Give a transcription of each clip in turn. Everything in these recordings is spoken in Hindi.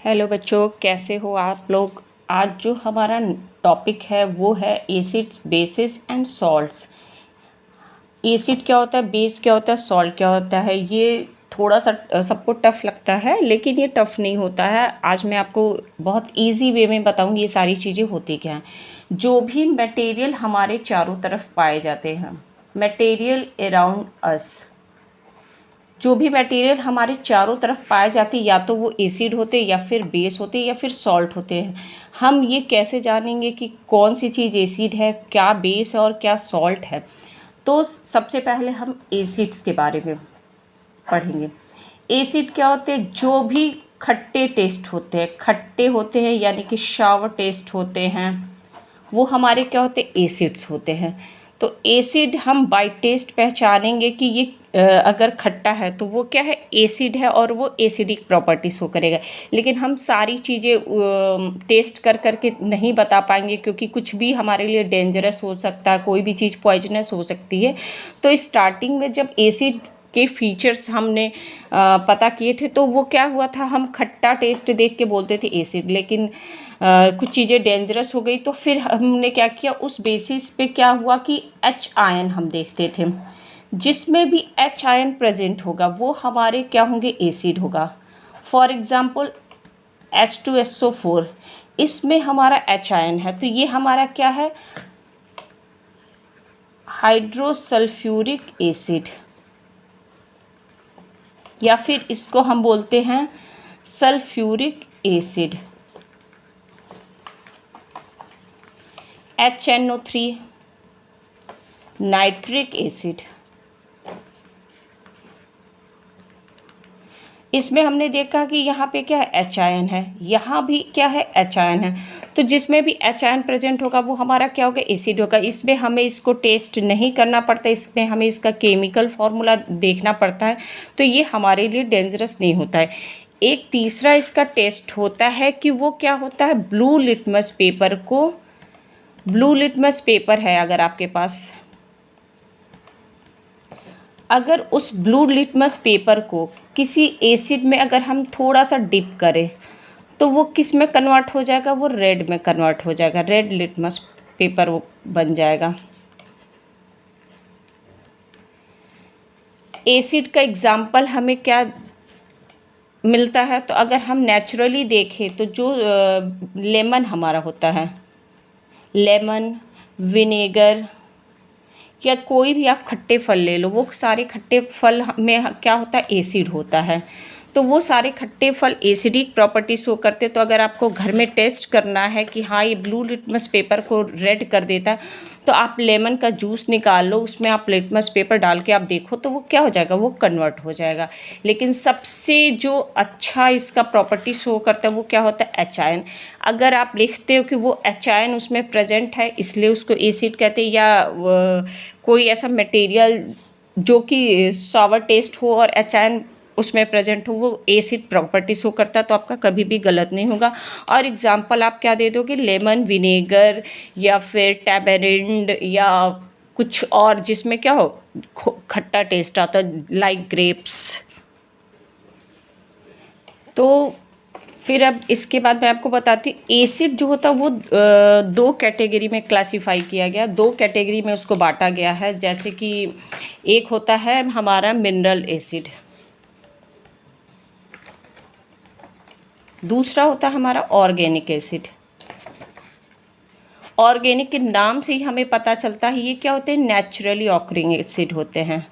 हेलो बच्चों, कैसे हो आप लोग। आज जो हमारा टॉपिक है वो है acids, basis and salts. Acid क्या होता है, बेस क्या होता है, सॉल्ट क्या होता है। ये थोड़ा सा सबको टफ़ लगता है, लेकिन ये टफ़ नहीं होता है। आज मैं आपको बहुत इजी वे में बताऊंगी ये सारी चीज़ें होती क्या हैं। जो भी मटेरियल हमारे चारों तरफ पाए जाते हैं, मटेरियल अराउंड अस, जो भी मटेरियल हमारे चारों तरफ पाए जाते हैं, या तो वो एसिड होते, या फिर बेस होते, या फिर सॉल्ट होते हैं। हम ये कैसे जानेंगे कि कौन सी चीज़ एसिड है, क्या बेस है और क्या सॉल्ट है। तो सबसे पहले हम एसिड्स के बारे में पढ़ेंगे। एसिड क्या होते हैं, जो भी खट्टे टेस्ट होते हैं, खट्टे होते हैं यानी कि शावर टेस्ट होते हैं, वो हमारे क्या होते हैं, एसिड्स होते हैं। तो एसिड हम बाय टेस्ट पहचानेंगे कि ये अगर खट्टा है तो वो क्या है, एसिड है और वो एसिडिक प्रॉपर्टी शो करेगा। लेकिन हम सारी चीज़ें टेस्ट कर करके नहीं बता पाएंगे, क्योंकि कुछ भी हमारे लिए डेंजरस हो सकता है, कोई भी चीज़ पॉइजनस हो सकती है। तो स्टार्टिंग में जब एसिड के फीचर्स हमने पता किए थे, तो वो क्या हुआ था, हम खट्टा टेस्ट देख के बोलते थे एसिड। लेकिन कुछ चीज़ें डेंजरस हो गई, तो फिर हमने क्या किया, उस बेसिस पे क्या हुआ कि एच आयन हम देखते थे। जिसमें भी एच आयन प्रेजेंट होगा वो हमारे क्या होंगे, एसिड होगा। फॉर एग्जाम्पल H2SO4, इसमें हमारा एच आयन है, तो ये हमारा क्या है, हाइड्रोसल्फ्यूरिक एसिड, या फिर इसको हम बोलते हैं sulphuric acid. HNO3, nitric acid. इसमें हमने देखा कि यहाँ पे क्या है, एच आयन है, यहाँ भी क्या है, एच आयन है। तो जिसमें भी एच आयन प्रेजेंट होगा वो हमारा क्या होगा, एसिड होगा। इसमें हमें इसको टेस्ट नहीं करना पड़ता, इसमें हमें इसका केमिकल फॉर्मूला देखना पड़ता है, तो ये हमारे लिए डेंजरस नहीं होता है। एक तीसरा इसका टेस्ट होता है कि वो क्या होता है, ब्लू लिटमस पेपर को, ब्लू लिटमस पेपर है अगर आपके पास, अगर उस ब्लू लिटमस पेपर को किसी एसिड में अगर हम थोड़ा सा डिप करें, तो वो किस में कन्वर्ट हो जाएगा, वो रेड में कन्वर्ट हो जाएगा, रेड लिटमस पेपर वो बन जाएगा। एसिड का एग्जाम्पल हमें क्या मिलता है, तो अगर हम नेचुरली देखें तो जो लेमन हमारा होता है, लेमन, विनेगर, या कोई भी आप खट्टे फल ले लो, वो सारे खट्टे फल में क्या होता है, एसिड होता है। तो वो सारे खट्टे फल एसिडिक प्रॉपर्टी शो करते। तो अगर आपको घर में टेस्ट करना है कि हाँ ये ब्लू लिटमस पेपर को रेड कर देता है, तो आप लेमन का जूस निकाल लो, उसमें आप लिटमस पेपर डाल के आप देखो, तो वो क्या हो जाएगा, वो कन्वर्ट हो जाएगा। लेकिन सबसे जो अच्छा इसका प्रॉपर्टी शो करता है वो क्या होता है, एच आयन। अगर आप लिखते हो कि वो एच आयन उसमें प्रेजेंट है इसलिए उसको एसिड कहते हैं, या कोई ऐसा मटेरियल जो कि सॉवर टेस्ट हो और एच आयन उसमें प्रेजेंट हो, वो एसिड प्रॉपर्टी शो करता है, तो आपका कभी भी गलत नहीं होगा। और एग्जांपल आप क्या दे दोगे, लेमन, विनेगर, या फिर टैमरिंड, या कुछ और जिसमें क्या हो, खट्टा टेस्ट आता है, लाइक ग्रेप्स। तो फिर अब इसके बाद मैं आपको बताती हूँ, एसिड जो होता है वो दो कैटेगरी में क्लासिफाई किया गया, दो कैटेगरी में उसको बांटा गया है। जैसे कि एक होता है हमारा मिनरल एसिड, दूसरा होता है हमारा ऑर्गेनिक एसिड। ऑर्गेनिक के नाम से ही हमें पता चलता है ये क्या होते हैं, नेचुरली ऑकरिंग एसिड होते हैं,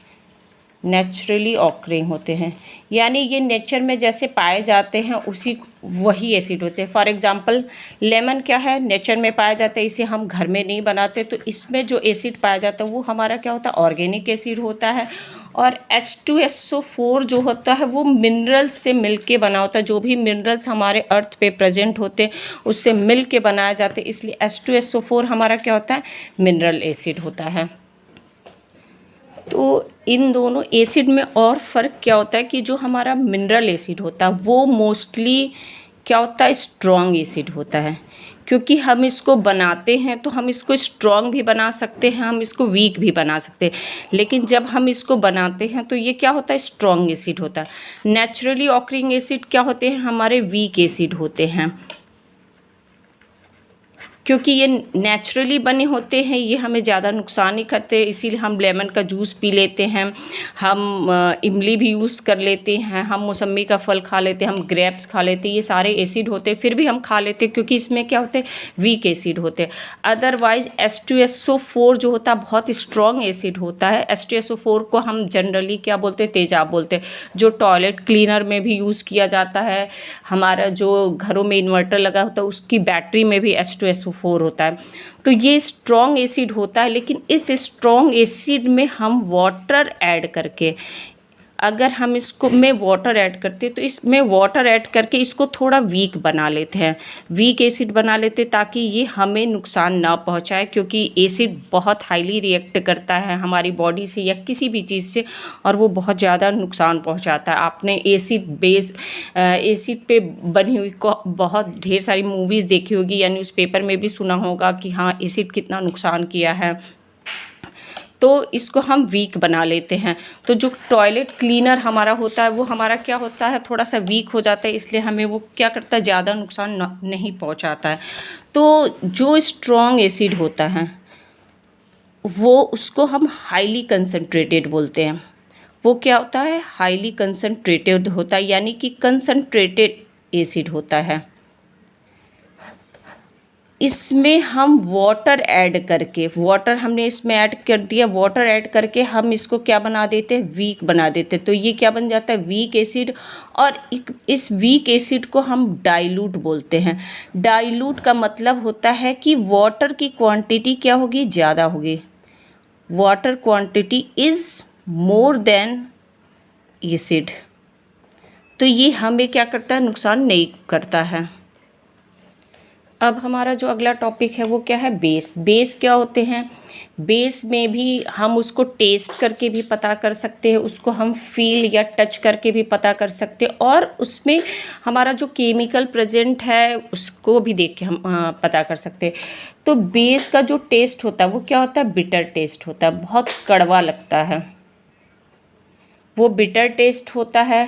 नेचुरली ऑकरिंग होते हैं, यानी ये नेचर में जैसे पाए जाते हैं उसी वही एसिड होते हैं। फॉर एग्जांपल लेमन क्या है, नेचर में पाया जाता है, इसे हम घर में नहीं बनाते, तो इसमें जो एसिड पाया जाता है वो हमारा क्या होता है, ऑर्गेनिक एसिड होता है। और H2SO4 जो होता है वो मिनरल्स से मिलके बना होता है, जो भी मिनरल्स हमारे अर्थ पे प्रेजेंट होते हैं उससे मिल के बनाए जाते हैं, इसलिए H2SO4 हमारा क्या होता है, मिनरल एसिड होता है। तो इन दोनों एसिड में और फ़र्क क्या होता है कि जो हमारा मिनरल एसिड होता है वो मोस्टली क्या होता है, स्ट्रॉन्ग एसिड होता है। क्योंकि हम इसको बनाते हैं तो हम इसको स्ट्रॉन्ग भी बना सकते हैं, हम इसको वीक भी बना सकते हैं, लेकिन जब हम इसको बनाते हैं तो ये क्या होता है, स्ट्रॉन्ग एसिड होता है। नेचुरली ऑकरिंग एसिड क्या होते हैं, हमारे वीक एसिड होते हैं। क्योंकि ये नेचुरली बने होते हैं, ये हमें ज़्यादा नुकसान नहीं करते, इसीलिए हम लेमन का जूस पी लेते हैं, हम इमली भी यूज़ कर लेते हैं, हम मौसम्मी का फल खा लेते हैं, हम ग्रेप्स खा लेते हैं। ये सारे एसिड होते हैं, फिर भी हम खा लेते हैं क्योंकि इसमें क्या होते हैं, वीक एसिड होते हैं। अदरवाइज H2SO4 जो होता है बहुत स्ट्रॉन्ग एसिड होता है। H2SO4 को हम जनरली क्या बोलते हैं, तेजाब बोलते हैं, जो टॉयलेट क्लीनर में भी यूज़ किया जाता है। हमारा जो घरों में इन्वर्टर लगा होता है उसकी बैटरी में भी H2SO4 होता है। तो ये स्ट्रॉन्ग एसिड होता है, लेकिन इस स्ट्रॉन्ग एसिड में हम वाटर ऐड करके, अगर हम इसको में वाटर ऐड करते हैं तो इसमें वाटर ऐड करके इसको थोड़ा वीक बना लेते हैं, वीक एसिड बना लेते हैं, ताकि ये हमें नुकसान ना पहुंचाए। क्योंकि एसिड बहुत हाईली रिएक्ट करता है हमारी बॉडी से या किसी भी चीज़ से, और वो बहुत ज़्यादा नुकसान पहुंचाता है। आपने एसिड पे बनी हुई बहुत ढेर सारी मूवीज़ देखी होगी या न्यूज़पेपर में भी सुना होगा कि हाँ एसिड कितना नुकसान किया है। तो इसको हम वीक बना लेते हैं। तो जो टॉयलेट क्लीनर हमारा होता है वो हमारा क्या होता है, थोड़ा सा वीक हो जाता है, इसलिए हमें वो क्या करता है, ज़्यादा नुकसान नहीं पहुंचाता है। तो जो स्ट्रॉन्ग एसिड होता है वो उसको हम हाईली कंसनट्रेटेड बोलते हैं। वो क्या होता है, हाईली कंसनट्रेटेड होता है, यानी कि कंसनट्रेटेड एसिड होता है। इसमें हम वाटर ऐड करके, वाटर हमने इसमें ऐड कर दिया, वाटर ऐड करके हम इसको क्या बना देते हैं, वीक बना देते हैं। तो ये क्या बन जाता है, वीक एसिड। और इस वीक एसिड को हम डाइल्यूट बोलते हैं। डाइल्यूट का मतलब होता है कि वाटर की क्वांटिटी क्या होगी, ज़्यादा होगी। Water quantity is more than acid. तो ये हमें क्या करता है, नुकसान नहीं करता है। अब हमारा जो अगला टॉपिक है वो क्या है, बेस। बेस क्या होते हैं, बेस में भी हम उसको टेस्ट करके भी पता कर सकते हैं, उसको हम फील या टच करके भी पता कर सकते हैं, और उसमें हमारा जो केमिकल प्रेजेंट है उसको भी देख के हम पता कर सकते हैं। तो बेस का जो टेस्ट होता है वो क्या होता है, बिटर टेस्ट होता है, बहुत कड़वा लगता है, वो बिटर टेस्ट होता है।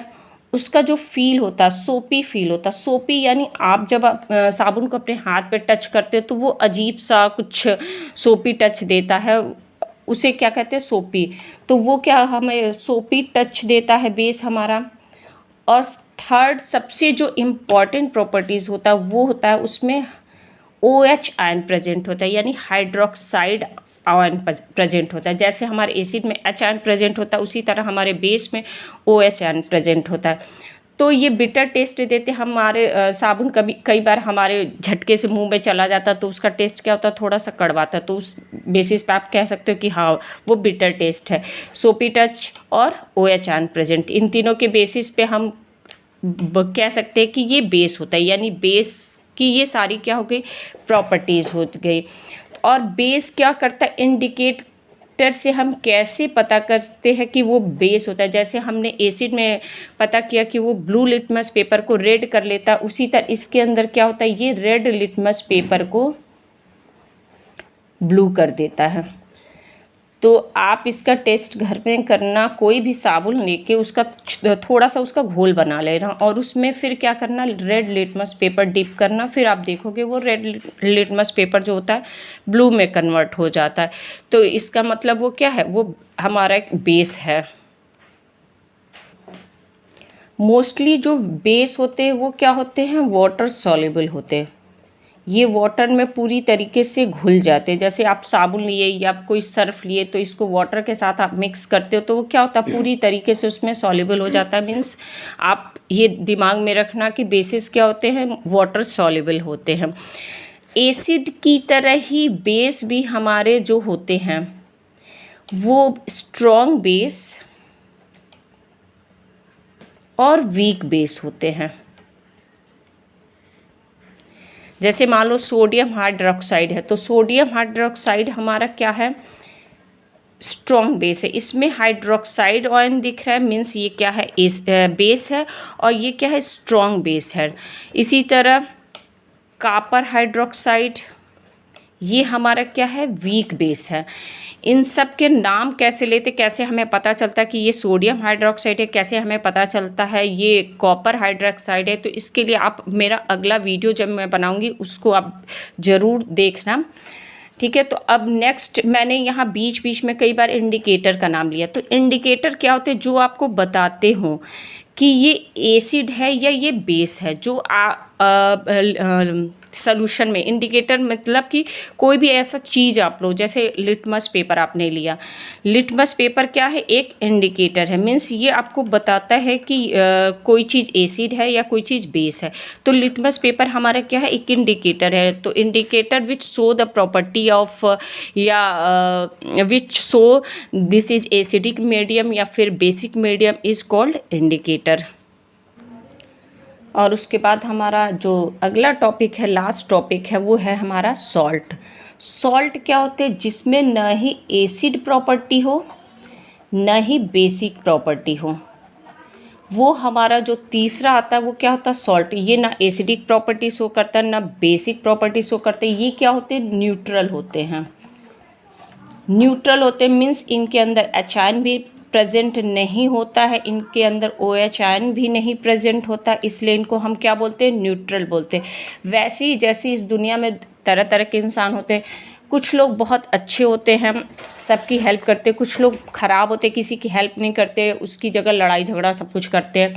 उसका जो फील होता है, सोपी फील होता है। सोपी यानी आप जब साबुन को अपने हाथ पे टच करते हो तो वो अजीब सा कुछ सोपी टच देता है, उसे क्या कहते हैं, सोपी। तो वो क्या हमें सोपी टच देता है बेस हमारा। और थर्ड सबसे जो इम्पॉर्टेंट प्रॉपर्टीज़ होता है वो होता है उसमें OH आयन प्रेजेंट होता है, यानी हाइड्रोक्साइड आयन प्रेजेंट होता है। जैसे हमारे एसिड में H आयन प्रेजेंट होता है उसी तरह हमारे बेस में OH आयन प्रेजेंट होता है। तो ये बिटर टेस्ट देते हमारे साबुन कभी कई बार हमारे झटके से मुंह में चला जाता तो उसका टेस्ट क्या होता है, थोड़ा सा कड़वा था। तो उस बेसिस पे आप कह सकते हो कि हाँ वो बिटर टेस्ट है। सोपी टच और OH आयन प्रेजेंट, इन तीनों के बेसिस पे हम कह सकते हैं कि ये बेस होता है, यानी बेस की ये सारी क्या हो गई, प्रॉपर्टीज़ हो गई। और बेस क्या करता है, इंडिकेटर से हम कैसे पता करते हैं कि वो बेस होता है। जैसे हमने एसिड में पता किया कि वो ब्लू लिटमस पेपर को रेड कर लेता है, उसी तरह इसके अंदर क्या होता है, ये रेड लिटमस पेपर को ब्लू कर देता है। तो आप इसका टेस्ट घर में करना, कोई भी साबुन लेके उसका थोड़ा सा उसका घोल बना लेना और उसमें फिर क्या करना, रेड लिटमस पेपर डिप करना, फिर आप देखोगे वो रेड लिटमस पेपर जो होता है ब्लू में कन्वर्ट हो जाता है। तो इसका मतलब वो क्या है, वो हमारा एक बेस है। मोस्टली जो बेस होते हैं वो क्या होते हैं, वाटर सॉल्युबल होते हैं। ये वाटर में पूरी तरीके से घुल जाते हैं। जैसे आप साबुन लिए या कोई सर्फ लिए तो इसको वाटर के साथ आप मिक्स करते हो तो वो क्या होता है, पूरी तरीके से उसमें सॉल्युबल हो जाता है। मीन्स आप ये दिमाग में रखना कि बेसिस क्या होते हैं, वाटर सॉल्युबल होते हैं। एसिड की तरह ही बेस भी हमारे जो होते हैं वो स्ट्रॉन्ग बेस और वीक बेस होते हैं। जैसे मान लो सोडियम हाइड्रोक्साइड है, तो सोडियम हाइड्रोक्साइड हमारा क्या है, स्ट्रॉन्ग बेस है। इसमें हाइड्रोक्साइड आयन दिख रहा है, मीन्स ये क्या है, बेस है, और ये क्या है, स्ट्रॉन्ग बेस है। इसी तरह कॉपर हाइड्रोक्साइड, ये हमारा क्या है, वीक बेस है। इन सब के नाम कैसे लेते, कैसे हमें पता चलता है कि ये सोडियम हाइड्रोक्साइड है, कैसे हमें पता चलता है ये कॉपर हाइड्रोक्साइड है, तो इसके लिए आप मेरा अगला वीडियो जब मैं बनाऊंगी उसको आप ज़रूर देखना, ठीक है। तो अब नेक्स्ट, मैंने यहाँ बीच बीच में कई बार इंडिकेटर का नाम लिया। तो इंडिकेटर क्या होते हैं, जो आपको बताते हो कि ये एसिड है या ये बेस है, जो सॉल्यूशन में। इंडिकेटर मतलब कि कोई भी ऐसा चीज़ आप लो, जैसे लिटमस पेपर आपने लिया, लिटमस पेपर क्या है, एक इंडिकेटर है, मीन्स ये आपको बताता है कि कोई चीज़ एसिड है या कोई चीज़ बेस है। तो लिटमस पेपर हमारा क्या है, एक इंडिकेटर है। तो indicator which show the property of या which show this is acidic medium या फिर basic medium is called indicator. और उसके बाद हमारा जो अगला टॉपिक है, लास्ट टॉपिक है, वो है हमारा सॉल्ट। सॉल्ट क्या होते हैं, जिसमें न ही एसिड प्रॉपर्टी हो न ही बेसिक प्रॉपर्टी हो। वो हमारा जो तीसरा आता है वो क्या होता है, सॉल्ट। ये ना एसिडिक प्रॉपर्टी शो करता है ना बेसिक प्रॉपर्टी शो करते हैं। ये क्या होते हैं, न्यूट्रल होते हैं। न्यूट्रल होते हैं मीन्स इनके अंदर एच आयन भी प्रेजेंट नहीं होता है, इनके अंदर ओ एच आयन भी नहीं प्रेजेंट होता, इसलिए इनको हम क्या बोलते हैं, न्यूट्रल बोलते हैं। वैसे ही जैसे इस दुनिया में तरह तरह के इंसान होते हैं, कुछ लोग बहुत अच्छे होते हैं, सबकी हेल्प करते, कुछ लोग ख़राब होते, किसी की हेल्प नहीं करते, उसकी जगह लड़ाई झगड़ा सब कुछ करते हैं।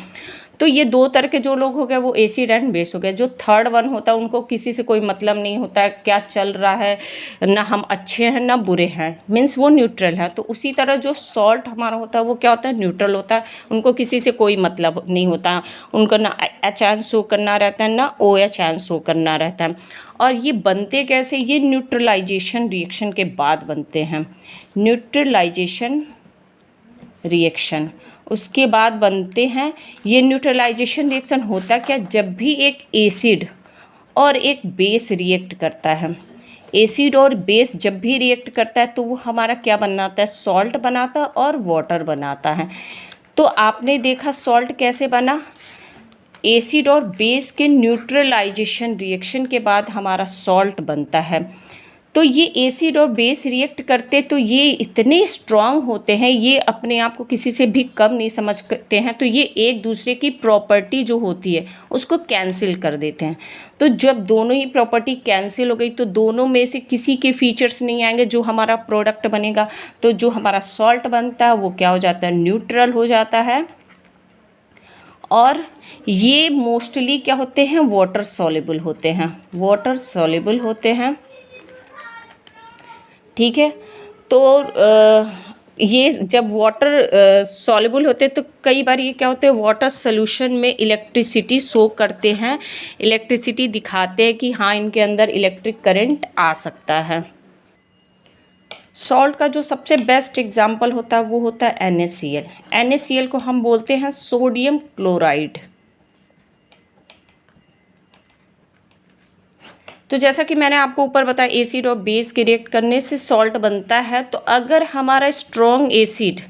तो ये दो तरह के जो लोग हो गए वो एसिड एंड बेस हो गए। जो थर्ड वन होता है उनको किसी से कोई मतलब नहीं होता है क्या चल रहा है, ना हम अच्छे हैं ना बुरे हैं, मीन्स वो न्यूट्रल है। तो उसी तरह जो सॉल्ट हमारा होता है वो क्या होता है, न्यूट्रल होता है। उनको किसी से कोई मतलब नहीं होता, उनको ना एच आयन शो करना रहता है ना ओ एच आयन शो करना रहता है। और ये बनते कैसे, ये न्यूट्रलाइजेशन रिएक्शन के बाद बनते हैं। न्यूट्रलाइजेशन रिएक्शन उसके बाद बनते हैं। ये न्यूट्रलाइजेशन रिएक्शन होता क्या, जब भी एक एसिड और एक बेस रिएक्ट करता है, एसिड और बेस जब भी रिएक्ट करता है तो वो हमारा क्या बनाता है, सॉल्ट बनाता है और वाटर बनाता है। तो आपने देखा सॉल्ट कैसे बना, एसिड और बेस के न्यूट्रलाइजेशन रिएक्शन के बाद हमारा सॉल्ट बनता है। तो ये एसिड और बेस रिएक्ट करते तो ये इतने स्ट्रांग होते हैं, ये अपने आप को किसी से भी कम नहीं समझते हैं, तो ये एक दूसरे की प्रॉपर्टी जो होती है उसको कैंसिल कर देते हैं। तो जब दोनों ही प्रॉपर्टी कैंसिल हो गई तो दोनों में से किसी के फीचर्स नहीं आएंगे जो हमारा प्रोडक्ट बनेगा। तो जो हमारा सॉल्ट बनता है वो क्या हो जाता है, न्यूट्रल हो जाता है। और ये मोस्टली क्या होते हैं, वाटर सॉल्युबल होते हैं, वाटर सॉल्युबल होते हैं, ठीक है। तो ये जब वाटर सॉल्युबल होते हैं तो कई बार ये क्या होते हैं, वाटर सोल्यूशन में इलेक्ट्रिसिटी शो करते हैं, इलेक्ट्रिसिटी दिखाते हैं कि हाँ इनके अंदर इलेक्ट्रिक करंट आ सकता है। सॉल्ट का जो सबसे बेस्ट एग्जाम्पल होता है वो होता है NaCl। NaCl को हम बोलते हैं सोडियम क्लोराइड। तो जैसा कि मैंने आपको ऊपर बताया एसिड और बेस के रिएक्ट करने से सॉल्ट बनता है। तो अगर हमारा स्ट्रॉन्ग एसिड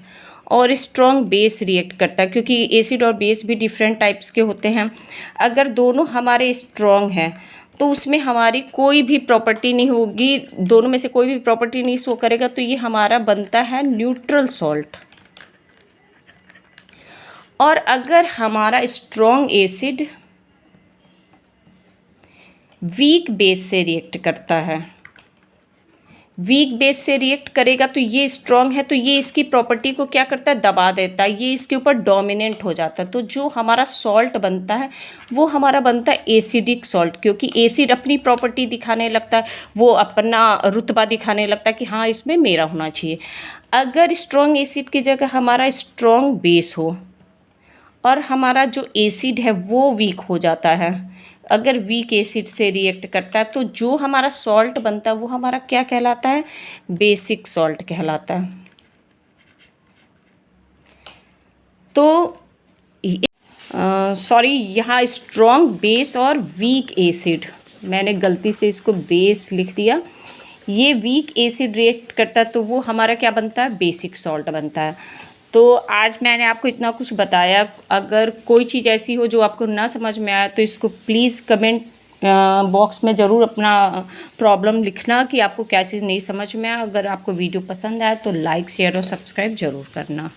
और स्ट्रॉन्ग बेस रिएक्ट करता है, क्योंकि एसिड और बेस भी डिफरेंट टाइप्स के होते हैं, अगर दोनों हमारे स्ट्रॉन्ग हैं तो उसमें हमारी कोई भी प्रॉपर्टी नहीं होगी, दोनों में से कोई भी प्रॉपर्टी नहीं शो करेगा, तो ये हमारा बनता है न्यूट्रल सॉल्ट। और अगर हमारा स्ट्रॉन्ग एसिड वीक बेस से रिएक्ट करता है, वीक बेस से रिएक्ट करेगा तो ये स्ट्रॉन्ग है, तो ये इसकी प्रॉपर्टी को क्या करता है, दबा देता है, ये इसके ऊपर डोमिनेंट हो जाता है। तो जो हमारा सॉल्ट बनता है वो हमारा बनता है एसिडिक सॉल्ट, क्योंकि एसिड अपनी प्रॉपर्टी दिखाने लगता है, वो अपना रुतबा दिखाने लगता है कि हाँ इसमें मेरा होना चाहिए। अगर स्ट्रॉन्ग एसिड की जगह हमारा स्ट्रॉन्ग बेस हो और हमारा जो एसिड है वो वीक हो जाता है, अगर वीक एसिड से रिएक्ट करता है तो जो हमारा सॉल्ट बनता है वो हमारा क्या कहलाता है, बेसिक सॉल्ट कहलाता है। तो सॉरी, यहाँ स्ट्रॉन्ग बेस और वीक एसिड, मैंने गलती से इसको बेस लिख दिया, ये वीक एसिड रिएक्ट करता है तो वो हमारा क्या बनता है, बेसिक सॉल्ट बनता है। तो आज मैंने आपको इतना कुछ बताया। अगर कोई चीज़ ऐसी हो जो आपको ना समझ में आया तो इसको प्लीज़ कमेंट बॉक्स में ज़रूर अपना प्रॉब्लम लिखना कि आपको क्या चीज़ नहीं समझ में आया। अगर आपको वीडियो पसंद आया तो लाइक शेयर और सब्सक्राइब ज़रूर करना।